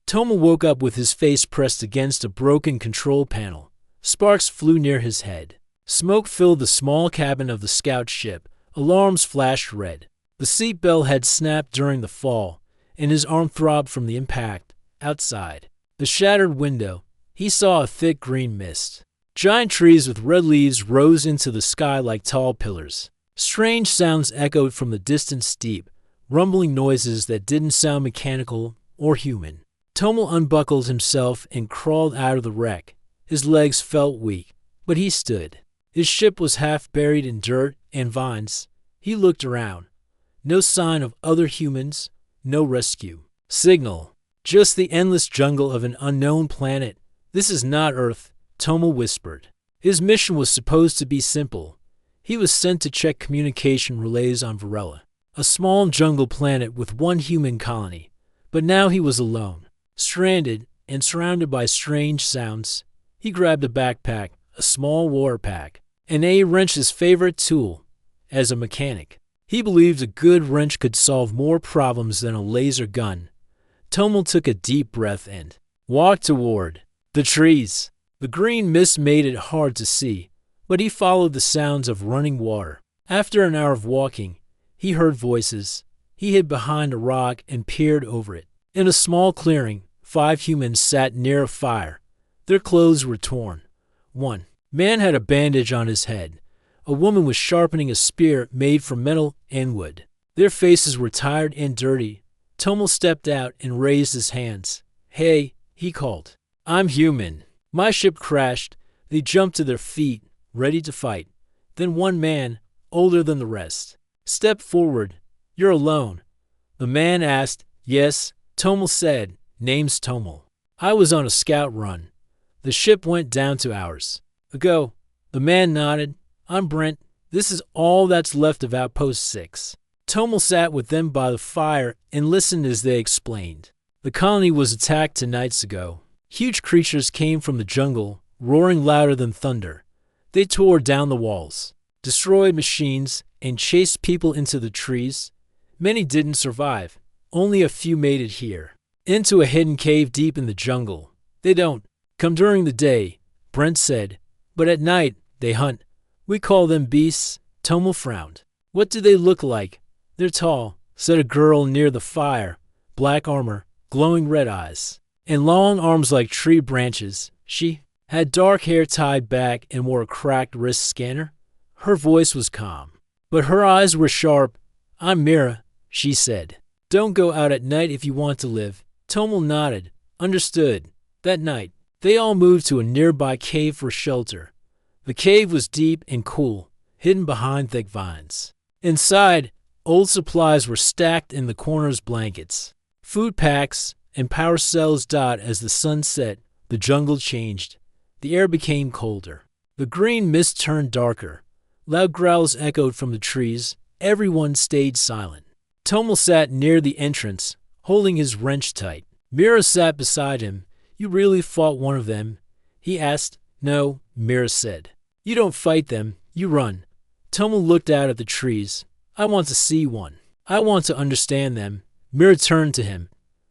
Tomo woke up with his face pressed against a broken control panel. Sparks flew near his head. Smoke filled the small cabin of the scout ship. Alarms flashed red. The seat belt had snapped during the fall, and his arm throbbed from the impact. Outside the shattered window, he saw a thick green mist. Giant trees with red leaves rose into the sky like tall pillars. Strange sounds echoed from the distant steep, rumbling noises that didn't sound mechanical or human. Tomo unbuckled himself and crawled out of the wreck. His legs felt weak, but he stood. His ship was half buried in dirt and vines. He looked around. No sign of other humans, no rescue signal. Just the endless jungle of an unknown planet. This is not Earth, Tomo whispered. His mission was supposed to be simple. He was sent to check communication relays on Varela, a small jungle planet with one human colony. But now he was alone, stranded, and surrounded by strange sounds. He grabbed a backpack, a small war pack, and a wrench, his favorite tool. As a mechanic, he believed a good wrench could solve more problems than a laser gun. Tomo took a deep breath and walked toward the trees. The green mist made it hard to see, but he followed the sounds of running water. After an hour of walking, he heard voices. He hid behind a rock and peered over it. In a small clearing, 5 humans sat near a fire. Their clothes were torn. One man had a bandage on his head. A woman was sharpening a spear made from metal and wood. Their faces were tired and dirty. Tomo stepped out and raised his hands. "Hey," he called. "I'm human. My ship crashed." They jumped to their feet, ready to fight. Then one man, older than the rest, stepped forward. "You're alone?" The man asked. "Yes," Tomo said. "Name's Tomo. I was on a scout run. The ship went down 2 hours ago." The man nodded. "I'm Brent. This is all that's left of Outpost 6. Tomo sat with them by the fire and listened as they explained. The colony was attacked 2 nights ago. Huge creatures came from the jungle, roaring louder than thunder. They tore down the walls, destroyed machines, and chased people into the trees. Many didn't survive. Only a few made it here, into a hidden cave deep in the jungle. They don't come during the day, Brent said, but at night they hunt. We call them beasts." Tomo frowned. "What do they look like?" "They're tall," said a girl near the fire. "Black armor, glowing red eyes, and long arms like tree branches." She had dark hair tied back and wore a cracked wrist scanner. Her voice was calm, but her eyes were sharp. "I'm Mira," she said. "Don't go out at night if you want to live." Tomo nodded. "Understood." That night, they all moved to a nearby cave for shelter. The cave was deep and cool, hidden behind thick vines. Inside, old supplies were stacked in the corners, blankets, food packs, and power cells dot. As the sun set, the jungle changed. The air became colder. The green mist turned darker. Loud growls echoed from the trees. Everyone stayed silent. Tomo sat near the entrance, holding his wrench tight. Mira sat beside him. "You really fought one of them?" he asked. "No," Mira said. "You don't fight them, you run." Tomo looked out at the trees. "I want to see one. I want to understand them." Mira turned to him.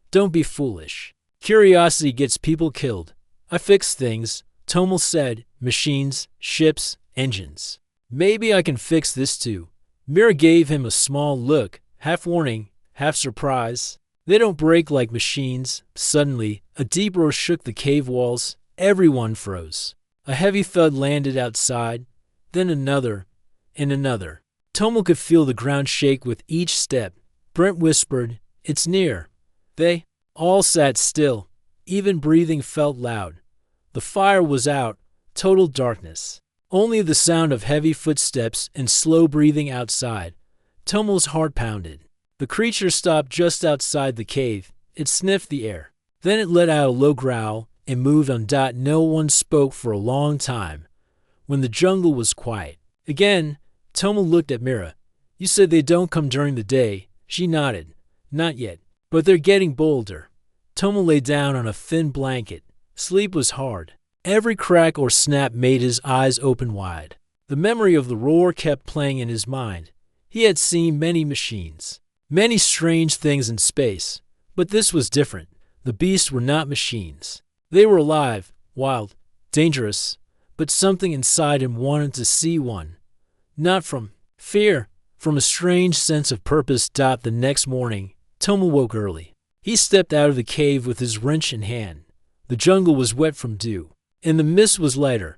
"Don't be foolish. Curiosity gets people killed." "I fix things," Tomo said. "Machines, ships, engines. Maybe I can fix this too." Mira gave him a small look, half warning, half surprise. "They don't break like machines." Suddenly, a deep roar shook the cave walls. Everyone froze. A heavy thud landed outside, then another, and another. Tomo could feel the ground shake with each step. Brent whispered, "It's near." They all sat still. Even breathing felt loud. The fire was out, total darkness. Only the sound of heavy footsteps and slow breathing outside. Tomo's heart pounded. The creature stopped just outside the cave. It sniffed the air. Then it let out a low growl and moved on. No one spoke for a long time. When the jungle was quiet again, Tomo looked at Mira. "You said they don't come during the day." She nodded. "Not yet, but they're getting bolder." Tomo lay down on a thin blanket. Sleep was hard. Every crack or snap made his eyes open wide. The memory of the roar kept playing in his mind. He had seen many machines, many strange things in space, but this was different. The beasts were not machines. They were alive, wild, dangerous, but something inside him wanted to see one. Not from fear, from a strange sense of purpose. The next morning, Tomo woke early. He stepped out of the cave with his wrench in hand. The jungle was wet from dew, and the mist was lighter.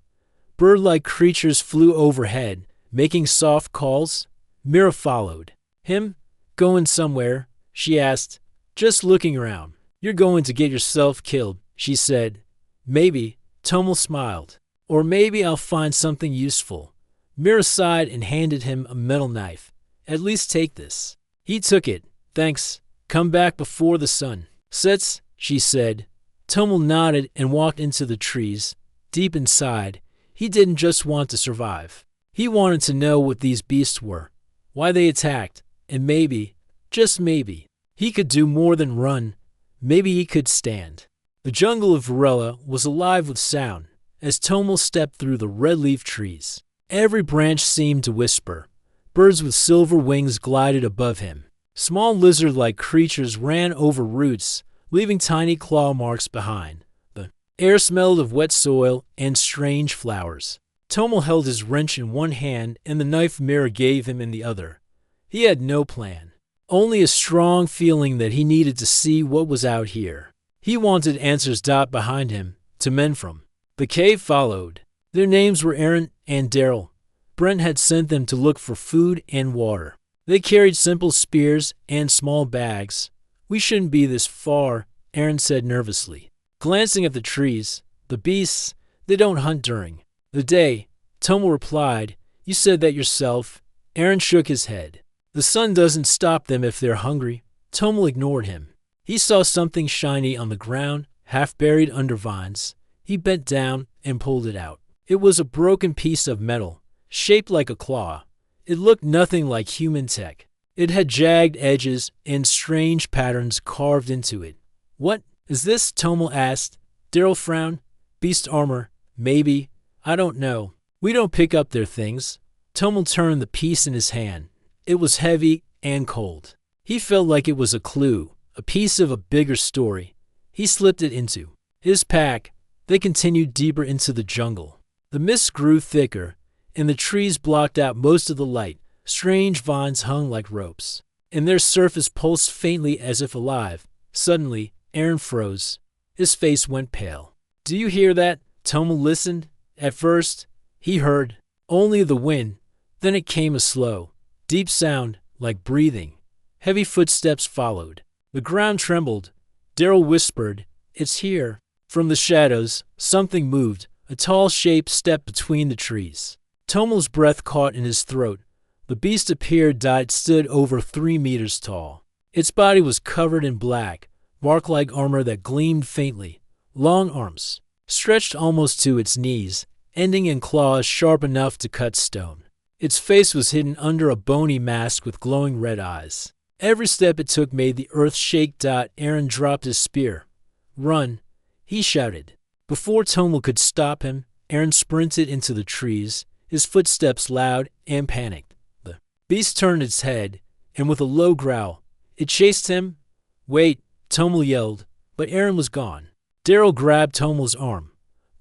Bird-like creatures flew overhead, making soft calls. Mira followed him. Going somewhere? She asked, just looking around. You're going to get yourself killed, she said. Maybe, Tomo smiled. Or maybe I'll find something useful. Mira sighed and handed him a metal knife. At least take this. He took it. Thanks. Come back before the sun sets, she said. Tomo nodded and walked into the trees. Deep inside, he didn't just want to survive. He wanted to know what these beasts were, why they attacked, and maybe, just maybe, he could do more than run. Maybe he could stand. The jungle of Varela was alive with sound as Tomo stepped through the red-leaf trees. Every branch seemed to whisper. Birds with silver wings glided above him. Small lizard-like creatures ran over roots, leaving tiny claw marks behind. The air smelled of wet soil and strange flowers. Tomo held his wrench in one hand and the knife Mira gave him in the other. He had no plan, only a strong feeling that he needed to see what was out here. He wanted answers. Behind him, two men from the cave followed. Their names were Aaron and Daryl. Brent had sent them to look for food and water. They carried simple spears and small bags. We shouldn't be this far, Aaron said nervously. Glancing at the trees, the beasts, they don't hunt during the day, Tomo replied. You said that yourself. Aaron shook his head. The sun doesn't stop them if they're hungry. Tomo ignored him. He saw something shiny on the ground, half buried under vines. He bent down and pulled it out. It was a broken piece of metal, shaped like a claw. It looked nothing like human tech. It had jagged edges and strange patterns carved into it. What is this? Tomo asked. Daryl frowned. Beast armor, maybe. I don't know. We don't pick up their things. Tomo turned the piece in his hand. It was heavy and cold. He felt like it was a clue, a piece of a bigger story. He slipped it into his pack. They continued deeper into the jungle. The mist grew thicker, and the trees blocked out most of the light. Strange vines hung like ropes, and their surface pulsed faintly as if alive. Suddenly, Aaron froze. His face went pale. Do you hear that? Tomo listened. At first, he heard only the wind. Then it came a slow, deep sound, like breathing. Heavy footsteps followed. The ground trembled. Daryl whispered, It's here. From the shadows, something moved. A tall shape stepped between the trees. Tomo's breath caught in his throat. The beast appeared. It stood over 3 meters tall. Its body was covered in black, bark-like armor that gleamed faintly. Long arms stretched almost to its knees, ending in claws sharp enough to cut stone. Its face was hidden under a bony mask with glowing red eyes. Every step it took made the earth shake. Aaron dropped his spear. Run, he shouted. Before Tomo could stop him, Aaron sprinted into the trees, his footsteps loud and panicked. The beast turned its head, and with a low growl, it chased him. Wait, Tomo yelled, but Aaron was gone. Daryl grabbed Tomo's arm.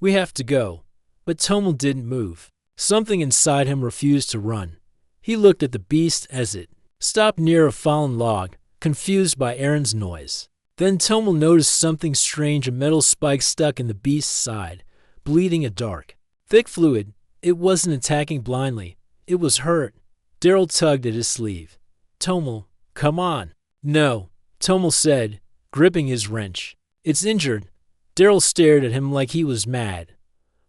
We have to go. But Tomo didn't move. Something inside him refused to run. He looked at the beast as it stopped near a fallen log, confused by Aaron's noise. Then Tomo noticed something strange, a metal spike stuck in the beast's side, bleeding a dark, thick fluid. It wasn't attacking blindly. It was hurt. Daryl tugged at his sleeve. Tomo, come on. No, Tomo said, gripping his wrench. It's injured. Daryl stared at him like he was mad.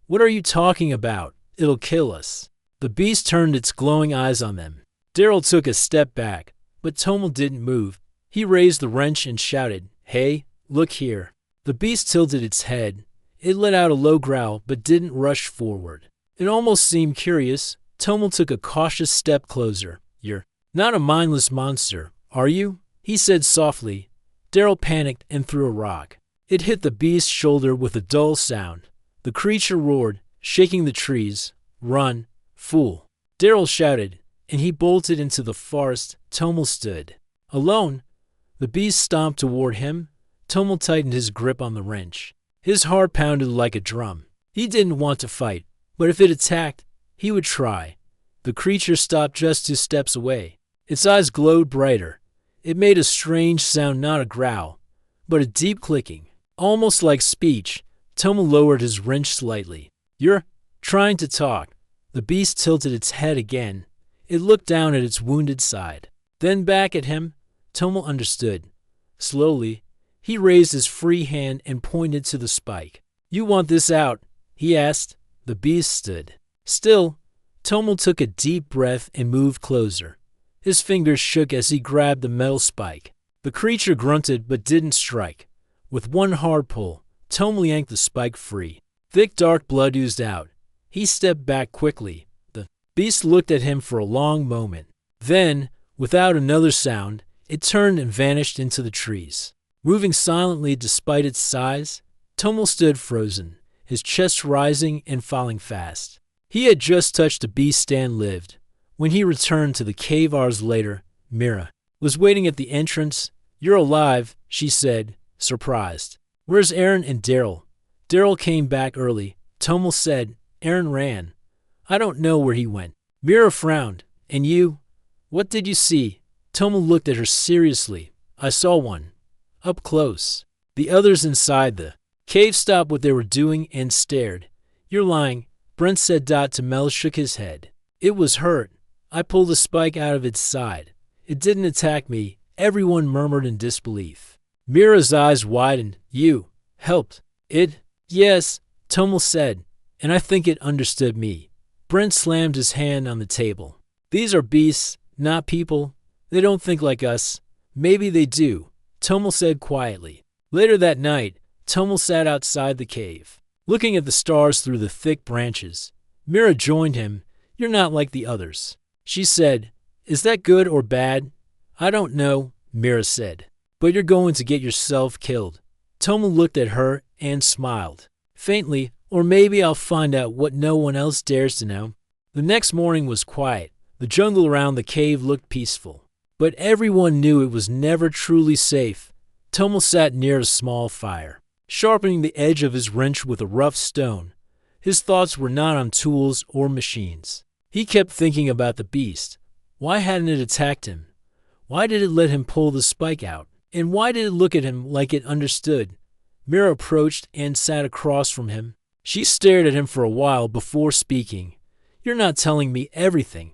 What are you talking about? It'll kill us. The beast turned its glowing eyes on them. Daryl took a step back, but Tomo didn't move. He raised the wrench and shouted, Hey, look here. The beast tilted its head. It let out a low growl but didn't rush forward. It almost seemed curious. Tomo took a cautious step closer. You're not a mindless monster, are you? He said softly. Daryl panicked and threw a rock. It hit the beast's shoulder with a dull sound. The creature roared, shaking the trees. Run, fool. Daryl shouted, and he bolted into the forest. Tomo stood alone. The beast stomped toward him. Tomo tightened his grip on the wrench. His heart pounded like a drum. He didn't want to fight, but if it attacked, he would try. The creature stopped just 2 steps away. Its eyes glowed brighter. It made a strange sound, not a growl, but a deep clicking, almost like speech. Tomo lowered his wrench slightly. "You're trying to talk." The beast tilted its head again. It looked down at its wounded side, then back at him. Tomo understood. Slowly, he raised his free hand and pointed to the spike. "You want this out?" he asked. The beast stood still. Tomo took a deep breath and moved closer. His fingers shook as he grabbed the metal spike. The creature grunted but didn't strike. With one hard pull, Tomo yanked the spike free. Thick dark blood oozed out. He stepped back quickly. The beast looked at him for a long moment. Then, without another sound, it turned and vanished into the trees. Moving silently despite its size, Tomo stood frozen, his chest rising and falling fast. He had just touched the beast stand lived. When he returned to the cave hours later, Mira was waiting at the entrance. "You're alive," she said, surprised. "Where's Aaron and Daryl?" "Daryl came back early," Tomo said. "Aaron ran. I don't know where he went." Mira frowned. "And you? What did you see?" Tomo looked at her seriously. "I saw one. Up close." The others inside the cave stopped what they were doing and stared. "You're lying," Brent said. Mel shook his head. "It was hurt. I pulled a spike out of its side. It didn't attack me." Everyone murmured in disbelief. Mira's eyes widened. "You helped it?" "Yes," Tomo said, "and I think it understood me." Brent slammed his hand on the table. "These are beasts, not people. They don't think like us." "Maybe they do," Tomo said quietly. Later that night, Tomo sat outside the cave, looking at the stars through the thick branches. Mira joined him. "You're not like the others," she said. "Is that good or bad?" "I don't know," Mira said. "But you're going to get yourself killed." Tomo looked at her and smiled faintly. "Or maybe I'll find out what no one else dares to know." The next morning was quiet. The jungle around the cave looked peaceful, but everyone knew it was never truly safe. Tomo sat near a small fire, sharpening the edge of his wrench with a rough stone. His thoughts were not on tools or machines. He kept thinking about the beast. Why hadn't it attacked him? Why did it let him pull the spike out? And why did it look at him like it understood? Mira approached and sat across from him. She stared at him for a while before speaking. "You're not telling me everything."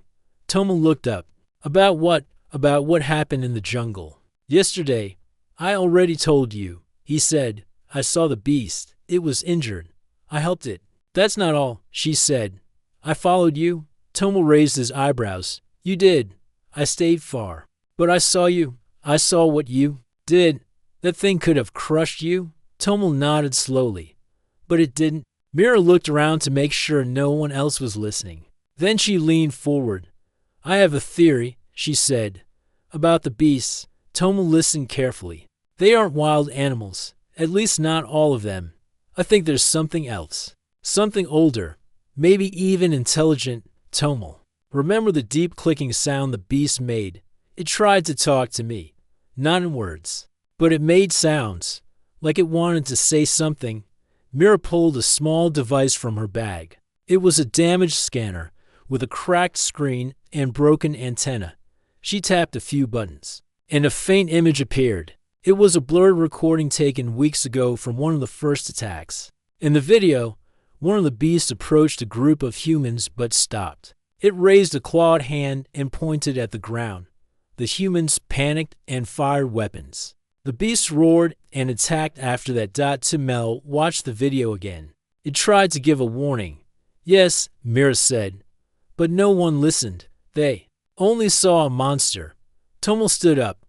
Tomo looked up. "About what?" "About what happened in the jungle yesterday." "I already told you," he said. "I saw the beast. It was injured. I helped it." "That's not all," she said. "I followed you." Tomo raised his eyebrows. "You did." "I stayed far. But I saw you. I saw what you did." "That thing could have crushed you." Tomo nodded slowly. "But it didn't." Mira looked around to make sure no one else was listening. Then she leaned forward. "I have a theory," she said, "about the beasts." Tomo listened carefully. "They aren't wild animals, at least not all of them. I think there's something else. Something older, maybe even intelligent." "Tomo, remember the deep clicking sound the beast made? It tried to talk to me, not in words, but it made sounds, like it wanted to say something." Mira pulled a small device from her bag. It was a damaged scanner with a cracked screen and broken antenna. She tapped a few buttons, and a faint image appeared. It was a blurred recording taken weeks ago from one of the first attacks. In the video, one of the beasts approached a group of humans but stopped. It raised a clawed hand and pointed at the ground. The humans panicked and fired weapons. The beast roared and attacked after that. Mel watched the video again. It tried to give a warning. "Yes," Mira said, "but no one listened. They only saw a monster." Tomo stood up.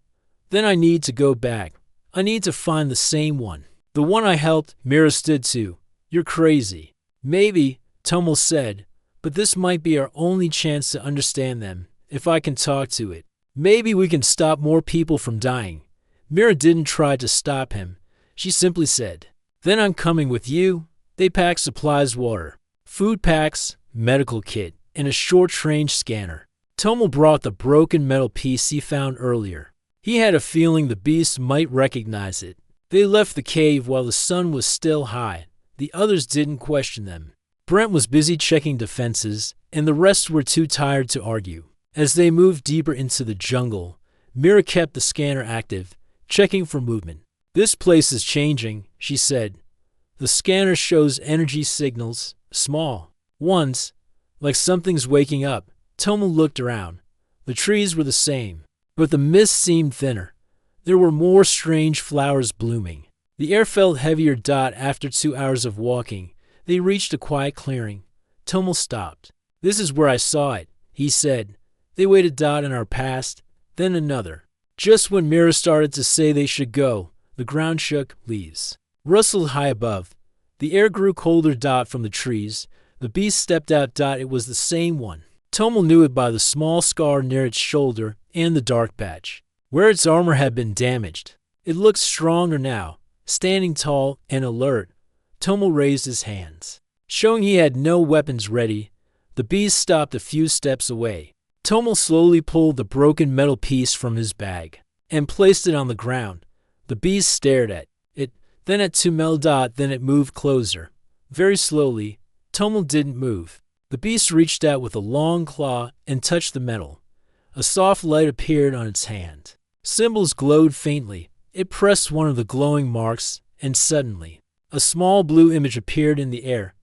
"Then I need to go back. I need to find the same one. The one I helped." Mira stood too. "You're crazy." "Maybe," Tomo said, "but this might be our only chance to understand them, if I can talk to it. Maybe we can stop more people from dying." Mira didn't try to stop him. She simply said, "Then I'm coming with you." They packed supplies, water, food packs, medical kit, and a short-range scanner. Tomo brought the broken metal piece he found earlier. He had a feeling the beast might recognize it. They left the cave while the sun was still high. The others didn't question them. Brent was busy checking defenses, and the rest were too tired to argue. As they moved deeper into the jungle, Mira kept the scanner active, checking for movement. "This place is changing," she said. "The scanner shows energy signals, small ones, like something's waking up." Tomo looked around. The trees were the same, but the mist seemed thinner. There were more strange flowers blooming. The air felt heavier. After 2 hours of walking, they reached a quiet clearing. Tomo stopped. "This is where I saw it," he said. They waited. In our past, then another. Just when Mira started to say they should go, the ground shook. Leaves rustled high above. The air grew colder. From the trees, the beast stepped out. It was the same one. Tomo knew it by the small scar near its shoulder and the dark patch, where its armor had been damaged. It looked stronger now, standing tall and alert. Tomo raised his hands, showing he had no weapons ready. The beast stopped a few steps away. Tomo slowly pulled the broken metal piece from his bag and placed it on the ground. The beast stared at it, then at Tomo. Then it moved closer. Very slowly, Tomo didn't move. The beast reached out with a long claw and touched the metal. A soft light appeared on its hand. Symbols glowed faintly. It pressed one of the glowing marks, and suddenly, a small blue image appeared in the air.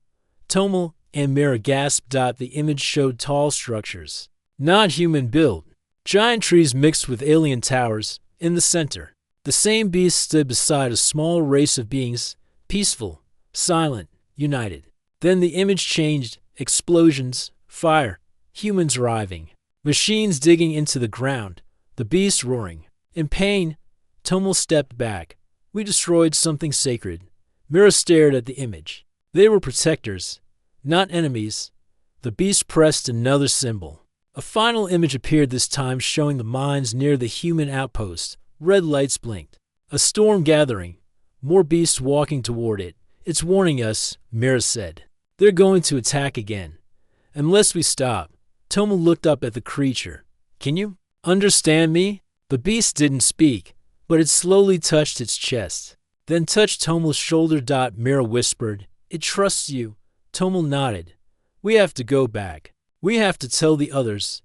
Tomo and Mira gasped. The image showed tall structures, not human built, giant trees mixed with alien towers. In the center, the same beast stood beside a small race of beings, peaceful, silent, united. Then the image changed. Explosions, fire, humans arriving, machines digging into the ground, the beast roaring. In pain, Tomo stepped back. "We destroyed something sacred." Mira stared at the image. They were protectors, not enemies. The beast pressed another symbol. A final image appeared, this time showing the mines near the human outpost. Red lights blinked. A storm gathering. More beasts walking toward it. "It's warning us," Mira said. "They're going to attack again. Unless we stop." Tomo looked up at the creature. "Can you understand me?" The beast didn't speak, but it slowly touched its chest, then touched Tomo's shoulder. Mira whispered, "It trusts you." Tomo nodded. "We have to go back. We have to tell the others."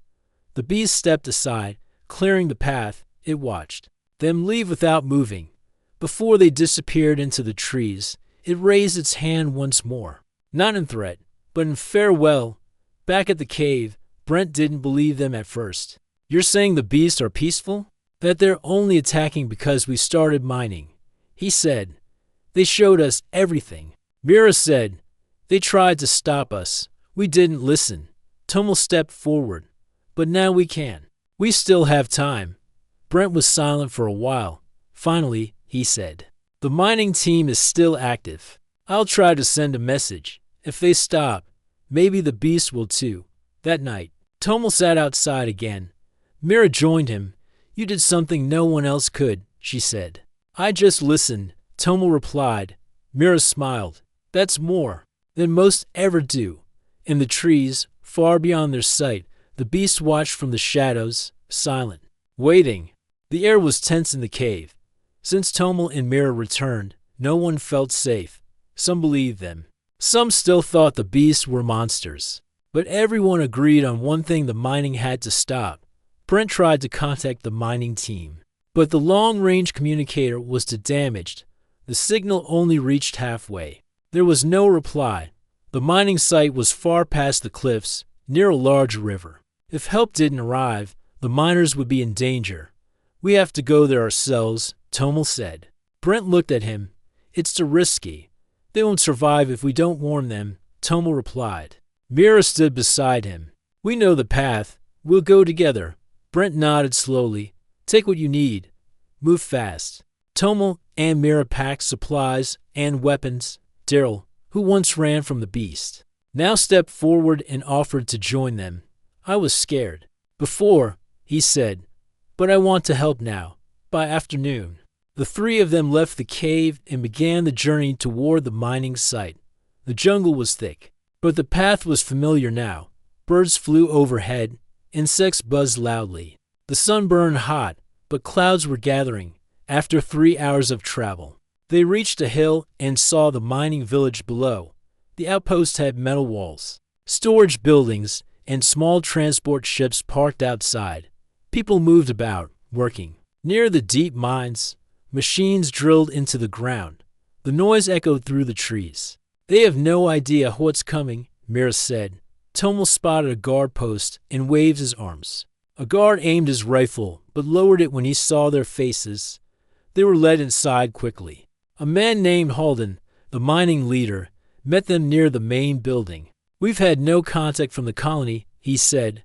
The beast stepped aside, clearing the path. It watched them leave without moving. Before they disappeared into the trees, it raised its hand once more. Not in threat, but in farewell. Back at the cave, Brent didn't believe them at first. "You're saying the beasts are peaceful? That they're only attacking because we started mining?" He said. "They showed us everything." Mira said, "They tried to stop us. We didn't listen." Tomo stepped forward. "But now we can. We still have time." Brent was silent for a while. Finally, he said, "The mining team is still active. I'll try to send a message. If they stop, maybe the beast will too." That night, Tomo sat outside again. Mira joined him. "You did something no one else could," she said. "I just listened," Tomo replied. Mira smiled. "That's more than most ever do." In the trees, far beyond their sight, the beast watched from the shadows, silent, waiting. The air was tense in the cave. Since Tomo and Mira returned, no one felt safe. Some believed them. Some still thought the beasts were monsters. But everyone agreed on one thing: the mining had to stop. Brent tried to contact the mining team, but the long-range communicator was damaged. The signal only reached halfway. There was no reply. The mining site was far past the cliffs, near a large river. If help didn't arrive, the miners would be in danger. "We have to go there ourselves," Tomo said. Brent looked at him. "It's too risky. They won't survive if we don't warn them," Tomo replied. Mira stood beside him. "We know the path. We'll go together." Brent nodded slowly. "Take what you need. Move fast." Tomo and Mira packed supplies and weapons. Daryl, who once ran from the beast, now stepped forward and offered to join them. "I was scared before," he said, "but I want to help now." By afternoon, the three of them left the cave and began the journey toward the mining site. The jungle was thick, but the path was familiar now. Birds flew overhead, insects buzzed loudly. The sun burned hot, but clouds were gathering. After 3 hours of travel, They reached a hill and saw the mining village below. The outpost had metal walls, storage buildings, and small transport ships parked outside. People moved about, working. Near the deep mines, machines drilled into the ground. The noise echoed through the trees. They have no idea what's coming, Mira said. Tomel spotted a guard post and waved his arms. A guard aimed his rifle, but lowered it when he saw their faces. They were led inside quickly. A man named Halden, the mining leader, met them near the main building. "We've had no contact from the colony," he said.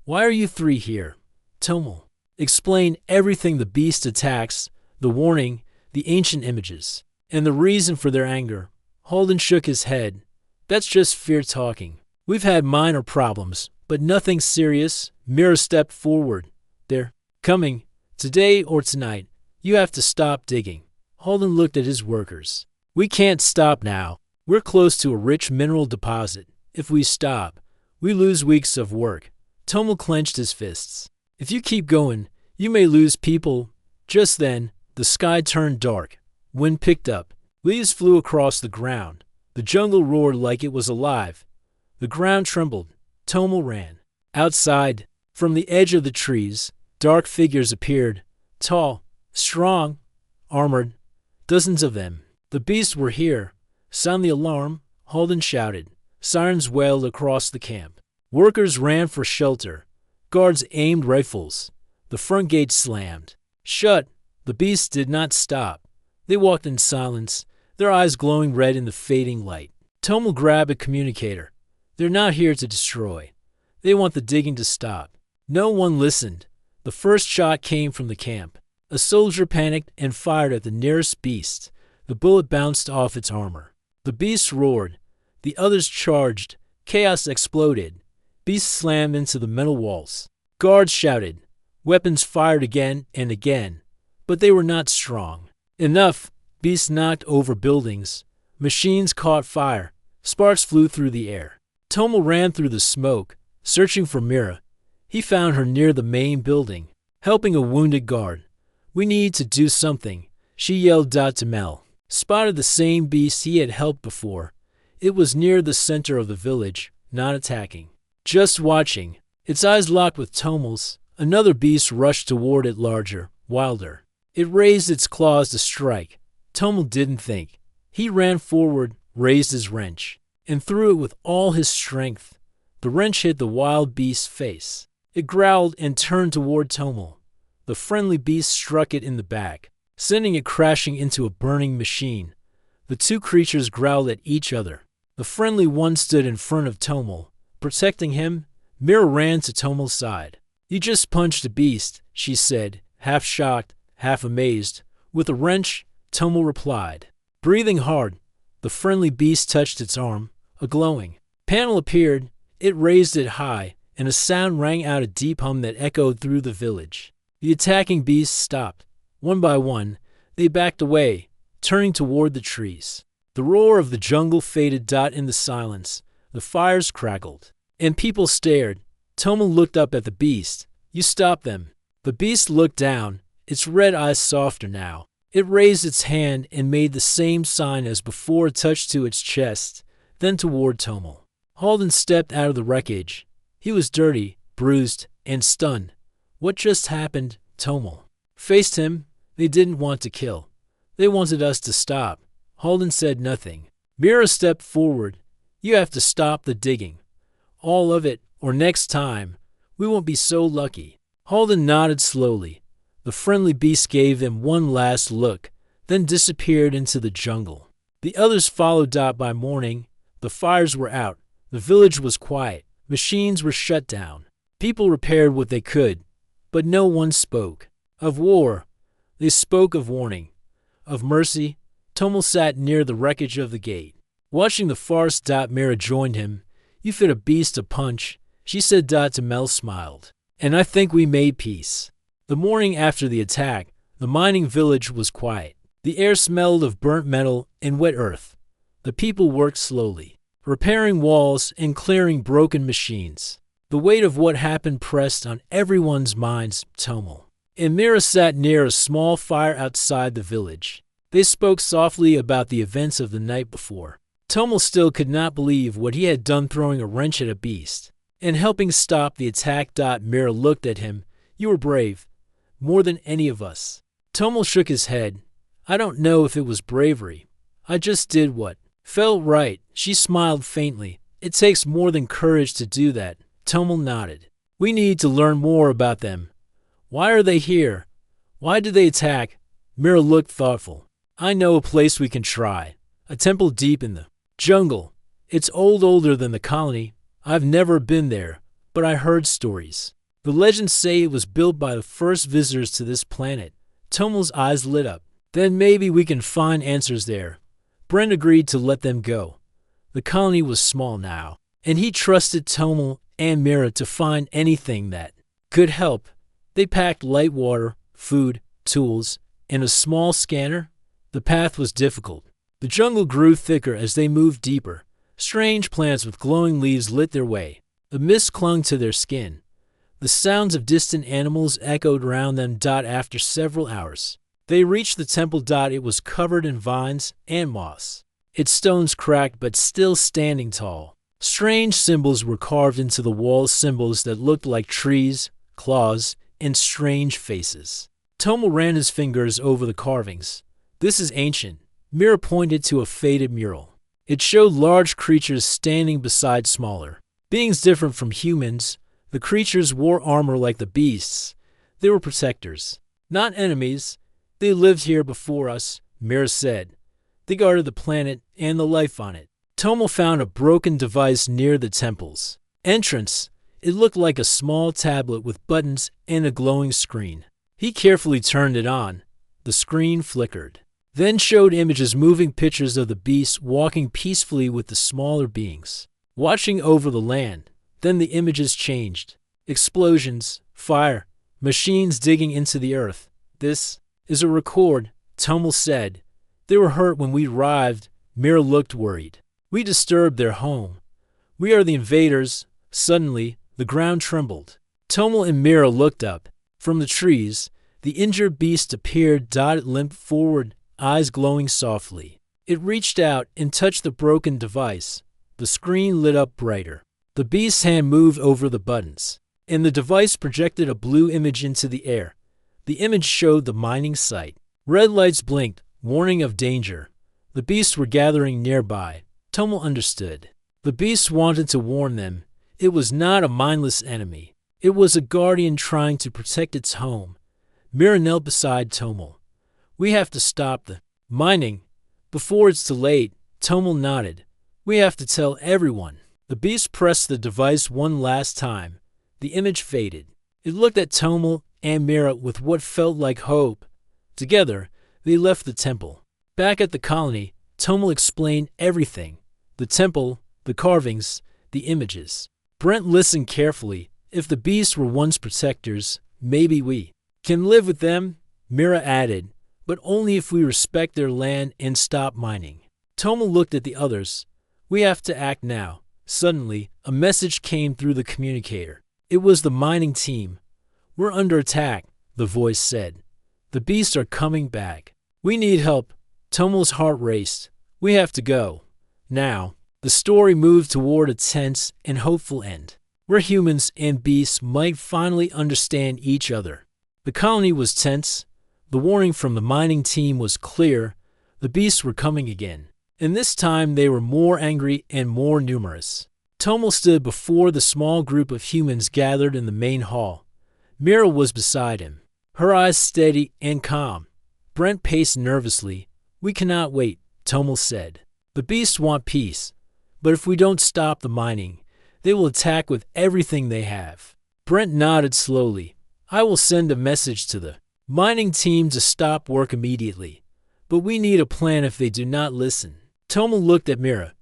"Why are you three here?" Tomel explained everything: the beast attacks, the warning, the ancient images, and the reason for their anger. Halden shook his head. "That's just fear talking. We've had minor problems, but nothing serious." Mira stepped forward. "They're coming. Today or tonight. You have to stop digging." Halden looked at his workers. "We can't stop now. We're close to a rich mineral deposit. If we stop, we lose weeks of work." Tomel clenched his fists. "If you keep going, you may lose people." Just then, the sky turned dark. Wind picked up. Leaves flew across the ground. The jungle roared like it was alive. The ground trembled. Tomel ran. Outside, from the edge of the trees, dark figures appeared. Tall, strong, armored. Dozens of them. "The beasts were here. Sound the alarm," Halden shouted. Sirens wailed across the camp. Workers ran for shelter. Guards aimed rifles. The front gate slammed shut. The beasts did not stop. They walked in silence, their eyes glowing red in the fading light. Tomel grabbed a communicator. "They're not here to destroy. They want the digging to stop." No one listened. The first shot came from the camp. A soldier panicked and fired at the nearest beast. The bullet bounced off its armor. The beast roared. The others charged. Chaos exploded. Beasts slammed into the metal walls. Guards shouted. Weapons fired again and again. But they were not strong enough. Beasts knocked over buildings. Machines caught fire. Sparks flew through the air. Tomel ran through the smoke, searching for Mira. He found her near the main building, helping a wounded guard. "We need to do something," she yelled. Mel spotted the same beast he had helped before. It was near the center of the village, not attacking, just watching. Its eyes locked with Tomel's. Another beast rushed toward it, larger, wilder. It raised its claws to strike. Tomel didn't think. He ran forward, raised his wrench, and threw it with all his strength. The wrench hit the wild beast's face. It growled and turned toward Tomel. The friendly beast struck it in the back, sending it crashing into a burning machine. The two creatures growled at each other. The friendly one stood in front of Tomel, protecting him. Mira ran to Tomel's side. "You just punched a beast," she said, half shocked, half amazed. "With a wrench," Tomel replied. Breathing hard, the friendly beast touched its arm. A glowing panel appeared. It raised it high, and a sound rang out, a deep hum that echoed through the village. The attacking beasts stopped. One by one, they backed away, turning toward the trees. The roar of the jungle faded. In the silence, the fires crackled, and people stared. Tomel looked up at the beast. "You stopped them." The beast looked down, its red eyes softer now. It raised its hand and made the same sign as before, a touch to its chest, then toward Tomel. Halden stepped out of the wreckage. He was dirty, bruised, and stunned. "What just happened?" Tomel faced him. "They didn't want to kill. They wanted us to stop." Halden said nothing. Mira stepped forward. "You have to stop the digging. All of it, or next time, we won't be so lucky." Halden nodded slowly. The friendly beast gave them one last look, then disappeared into the jungle. The others followed. By morning, the fires were out. The village was quiet. Machines were shut down. People repaired what they could, but no one spoke of war. They spoke of warning, of mercy. Tomel sat near the wreckage of the gate, watching the farce. Mira joined him. "You fit a beast a punch," she said. Mel smiled. "And I think we made peace." The morning after the attack, the mining village was quiet. The air smelled of burnt metal and wet earth. The people worked slowly, repairing walls and clearing broken machines. The weight of what happened pressed on everyone's minds. Tomel and Mira sat near a small fire outside the village. They spoke softly about the events of the night before. Tomel still could not believe what he had done, throwing a wrench at a beast and helping stop the attack. Mira looked at him. You were brave, more than any of us. Tomel shook his head. I don't know if it was bravery. I just did what felt right. She smiled faintly. It takes more than courage to do that. Tomel nodded. We need to learn more about them. Why are they here? Why did they attack? Mira looked thoughtful. I know a place we can try. A temple deep in the jungle. It's older than the colony. I've never been there, but I heard stories. The legends say it was built by the first visitors to this planet. Tomel's eyes lit up. Then maybe we can find answers there. Brent agreed to let them go. The colony was small now, and he trusted Tomel and Mira to find anything that could help. They packed light water, food, tools, and a small scanner. The path was difficult. The jungle grew thicker as they moved deeper. Strange plants with glowing leaves lit their way. The mist clung to their skin. The sounds of distant animals echoed around them. After several hours, they reached the temple. It was covered in vines and moss. Its stones cracked but still standing tall. Strange symbols were carved into the walls, symbols that looked like trees, claws, and strange faces. Tomel ran his fingers over the carvings. This is ancient. Mira pointed to a faded mural. It showed large creatures standing beside smaller beings different from humans. The creatures wore armor like the beasts. They were protectors, not enemies. They lived here before us, Mira said. They guarded the planet and the life on it. Tomel found a broken device near the temple's entrance. It looked like a small tablet with buttons and a glowing screen. He carefully turned it on. The screen flickered, then showed images, moving pictures of the beasts walking peacefully with the smaller beings, watching over the land. Then the images changed. Explosions, fire, machines digging into the earth. This is a record, Tomel said. They were hurt when we arrived. Mira looked worried. We disturbed their home. We are the invaders. Suddenly, the ground trembled. Tomel and Mira looked up. From the trees, the injured beast appeared. It limped forward, eyes glowing softly. It reached out and touched the broken device. The screen lit up brighter. The beast's hand moved over the buttons, and the device projected a blue image into the air. The image showed the mining site. Red lights blinked, warning of danger. The beasts were gathering nearby. Tomel understood. The beasts wanted to warn them. It was not a mindless enemy. It was a guardian trying to protect its home. Mira knelt beside Tomel. We have to stop the mining before it's too late. Tomel nodded. We have to tell everyone. The beast pressed the device one last time. The image faded. It looked at Tomel and Mira with what felt like hope. Together, they left the temple. Back at the colony, Tomel explained everything. The temple, the carvings, the images. Brent listened carefully. If the beasts were once protectors, maybe we can live with them, Mira added, but only if we respect their land and stop mining. Tomel looked at the others. We have to act now. Suddenly, a message came through the communicator. It was the mining team. We're under attack, the voice said. The beasts are coming back. We need help. Tomel's heart raced. We have to go. Now, the story moved toward a tense and hopeful end, where humans and beasts might finally understand each other. The colony was tense. The warning from the mining team was clear. The beasts were coming again. And this time they were more angry and more numerous. Tomel stood before the small group of humans gathered in the main hall. Mira was beside him, her eyes steady and calm. Brent paced nervously. We cannot wait, Tomel said. The beasts want peace, but if we don't stop the mining, they will attack with everything they have. Brent nodded slowly. I will send a message to the mining team to stop work immediately, but we need a plan if they do not listen. Tomel looked at Mira.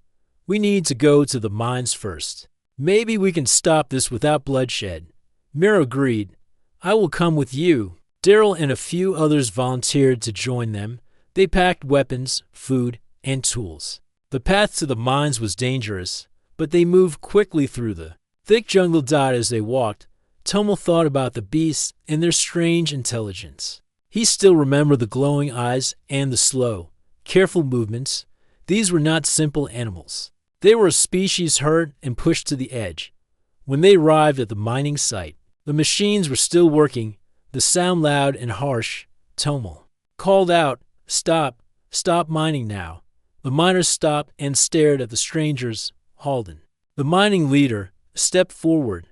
We need to go to the mines first. Maybe we can stop this without bloodshed. Mira agreed. I will come with you. Daryl and a few others volunteered to join them. They packed weapons, food, and tools. The path to the mines was dangerous, but they moved quickly through the thick jungle. As they walked, Tomel thought about the beasts and their strange intelligence. He still remembered the glowing eyes and the slow, careful movements. These were not simple animals. They were a species hurt and pushed to the edge. When they arrived at the mining site, the machines were still working, the sound loud and harsh. Tomel called out, "Stop! Stop mining now!" The miners stopped and stared at the strangers. Halden, the mining leader, stepped forward.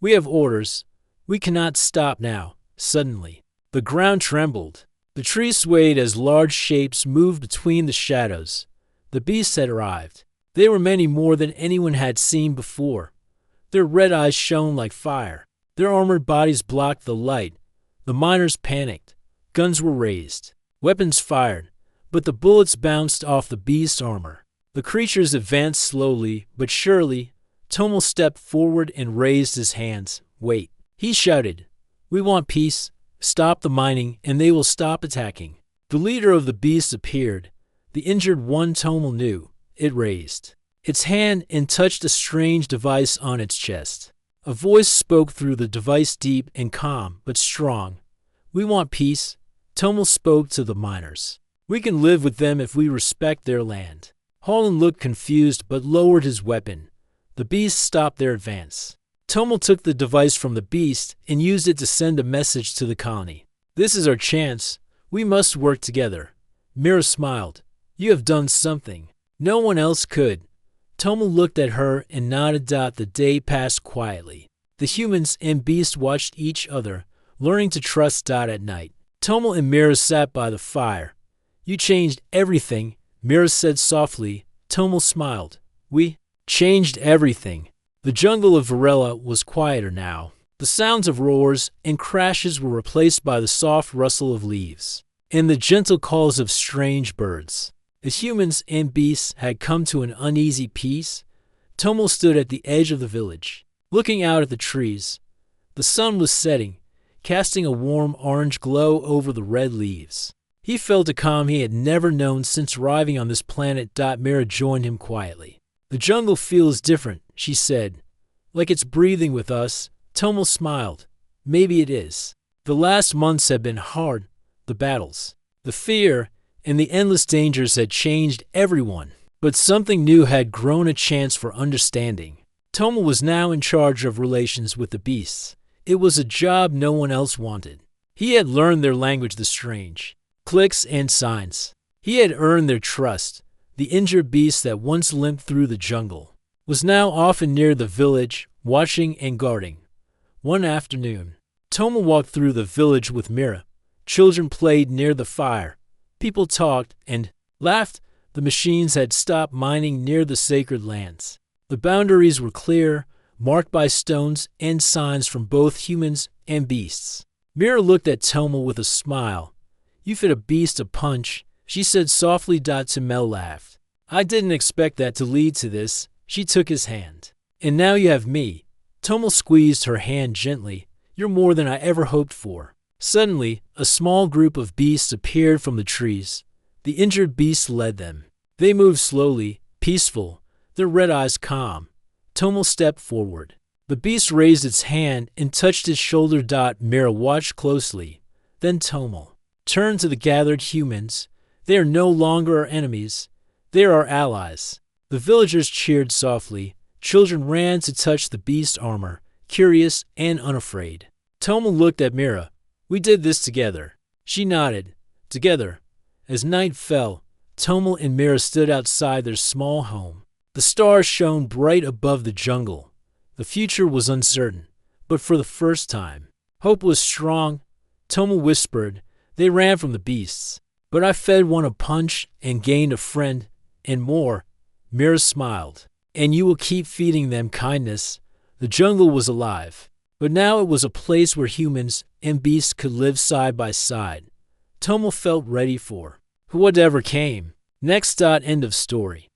"We have orders. We cannot stop now." Suddenly, the ground trembled. The trees swayed as large shapes moved between the shadows. The beasts had arrived. They were many more than anyone had seen before. Their red eyes shone like fire. Their armored bodies blocked the light. The miners panicked. Guns were raised. Weapons fired, but the bullets bounced off the beast's armor. The creatures advanced slowly but surely. Tomel stepped forward and raised his hands. "Wait," he shouted. "We want peace. Stop the mining, and they will stop attacking." The leader of the beasts appeared. The injured one Tomel knew. It raised its hand and touched a strange device on its chest. A voice spoke through the device, deep and calm, but strong. "We want peace." Tomel spoke to the miners. "We can live with them if we respect their land." Holland looked confused but lowered his weapon. The beasts stopped their advance. Tomel took the device from the beast and used it to send a message to the colony. "This is our chance. We must work together." Mira smiled. "You have done something no one else could." Tomel looked at her and nodded. The day passed quietly. The humans and beasts watched each other, learning to trust. At night, Tomel and Mira sat by the fire. "You changed everything," Mira said softly. Tomel smiled. "We changed everything." The jungle of Varela was quieter now. The sounds of roars and crashes were replaced by the soft rustle of leaves and the gentle calls of strange birds. As humans and beasts had come to an uneasy peace, Tomel stood at the edge of the village, looking out at the trees. The sun was setting, casting a warm orange glow over the red leaves. He felt a calm he had never known since arriving on this planet. Mira joined him quietly. "The jungle feels different," she said. "Like it's breathing with us." Tomel smiled. "Maybe it is." The last months had been hard. The battles, the fear, and the endless dangers had changed everyone. But something new had grown, a chance for understanding. Tomel was now in charge of relations with the beasts. It was a job no one else wanted. He had learned their language, the strange clicks and signs. He had earned their trust. The injured beast that once limped through the jungle was now often near the village, watching and guarding. One afternoon, Tomel walked through the village with Mira. Children played near the fire. People talked and laughed. The machines had stopped mining near the sacred lands. The boundaries were clear, marked by stones and signs from both humans and beasts. Mira looked at Tomel with a smile. "You fit a beast a punch," she said softly. Tomel laughed. "I didn't expect that to lead to this." She took his hand. "And now you have me." Tomel squeezed her hand gently. "You're more than I ever hoped for." Suddenly, a small group of beasts appeared from the trees. The injured beast led them. They moved slowly, peaceful, their red eyes calm. Tomel stepped forward. The beast raised its hand and touched his shoulder. Mira watched closely. Then Tomel turned to the gathered humans. "They are no longer our enemies. They are our allies." The villagers cheered softly. Children ran to touch the beast's armor, curious and unafraid. Tomel looked at Mira. "We did this together." She nodded. Together. As night fell, Tomel and Mira stood outside their small home. The stars shone bright above the jungle. The future was uncertain, but for the first time, hope was strong. Tomel whispered. "They ran from the beasts, but I fed one a punch and gained a friend, and more." Mira smiled. "And you will keep feeding them kindness." The jungle was alive, but now it was a place where humans and beasts could live side by side. Tomel felt ready for whatever came next. End of story.